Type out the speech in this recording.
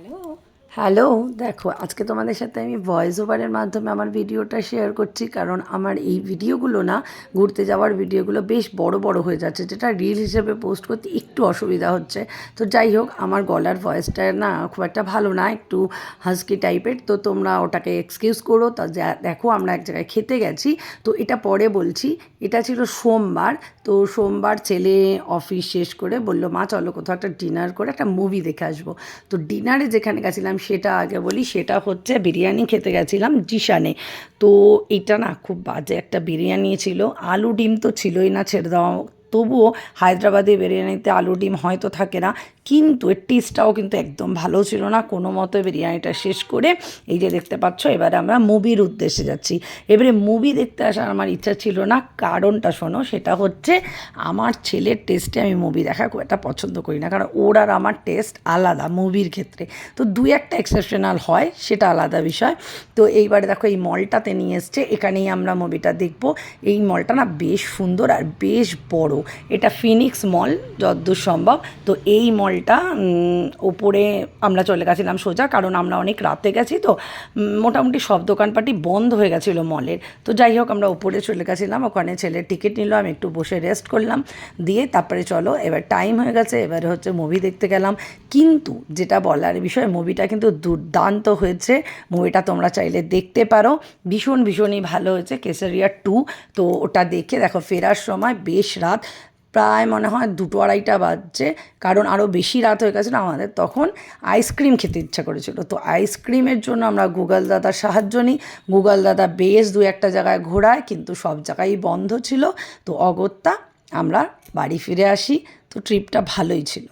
Hello hello দেখো, আজকে তোমাদের সাথে আমি ভয়েস ওভারের মাধ্যমে আমার ভিডিওটা শেয়ার করছি, কারণ আমার এই ভিডিওগুলো না, ঘুরতে যাওয়ার ভিডিওগুলো বেশ বড় বড় হয়ে যাচ্ছে, যেটা রিল হিসেবে পোস্ট করতে একটু অসুবিধা হচ্ছে। তো যাই হোক, আমার গলার ভয়েসটা না খুব একটা ভালো না, একটু হাস্কি টাইপের, তো তোমরা ওটাকে এক্সকিউজ করো। তা দেখো, আমরা এক জায়গায় খেতে গেছি, তো এটা পরে বলছি। এটা ছিল সোমবার, তো সোমবার ছেলে অফিস শেষ করে বললো, মা চলো কোথাও একটা ডিনার করে একটা মুভি দেখে আসবো। তো ডিনারে যেখানে গেছিলাম সেটা আগে বলি, সেটা হচ্ছে বিরিয়ানি খেতে গেছিলাম জিশানে। তো এটা না খুব বাজে একটা বিরিয়ানি ছিল, আলু ডিম তো ছিলই না, ছেড়ে দেওয়া। তবুও হায়দ্রাবাদি বিরিয়ানিতে আলু ডিম হয়তো থাকে না, কিন্তু এর টেস্টটাও কিন্তু একদম ভালো ছিল না। কোনো মতো বিরিয়ানিটা শেষ করে এই যে দেখতে পাচ্ছ, এবারে আমরা মুভির উদ্দেশ্যে যাচ্ছি। এবারে মুভি দেখতে আসার আমার ইচ্ছা ছিল না, কারণটা শোনো, সেটা হচ্ছে আমার ছেলের টেস্টে আমি মুভি দেখা খুব একটা পছন্দ করি না, কারণ ওর আর আমার টেস্ট আলাদা মুভির ক্ষেত্রে। তো দুই একটা এক্সেপশনাল হয়, সেটা আলাদা বিষয়। তো এইবারে দেখো, এই মলটাতে নিয়ে এসছে, এখানেই আমরা মুভিটা দেখব। এই মলটা না বেশ সুন্দর আর বেশ বড়, এটা ফিনিক্স মল যতদূর সম্ভব। তো এই মলটা ওপরে আমরা চলে গেছিলাম সোজা, কারণ আমরা অনেক রাতে গেছি, তো মোটামুটি সব দোকানপাটি বন্ধ হয়ে গেছিলো মলের। তো যাই হোক, আমরা উপরে চলে গেছিলাম, ওখানে ছেলের টিকিট নিল, আমি একটু বসে রেস্ট করলাম, দিয়ে তারপরে চলো এবার টাইম হয়ে গেছে, এবারে হচ্ছে মুভি দেখতে গেলাম। কিন্তু যেটা বলার বিষয়, মুভিটা কিন্তু দুর্দান্ত হয়েছে। মুভিটা তোমরা চাইলে দেখতে পারো, ভীষণই ভালো হয়েছে, কেসারিয়া 2। তো ওটা দেখে দেখো, ফেরার সময় বেশ রাত, প্রায় মনে হয় 2-2:30 বাজছে, কারণ আরও বেশি রাত হয়ে গেছিলো আমাদের। তখন আইসক্রিম খেতে ইচ্ছা করেছিল, তো আইসক্রিমের জন্য আমরা গুগল দাদার সাহায্য নিই। গুগল দাদা বেশ দু একটা জায়গায় ঘোরায়, কিন্তু সব জায়গায়ই বন্ধ ছিল। তো অগত্যা আমরা বাড়ি ফিরে আসি। তো ট্রিপটা ভালোই ছিল।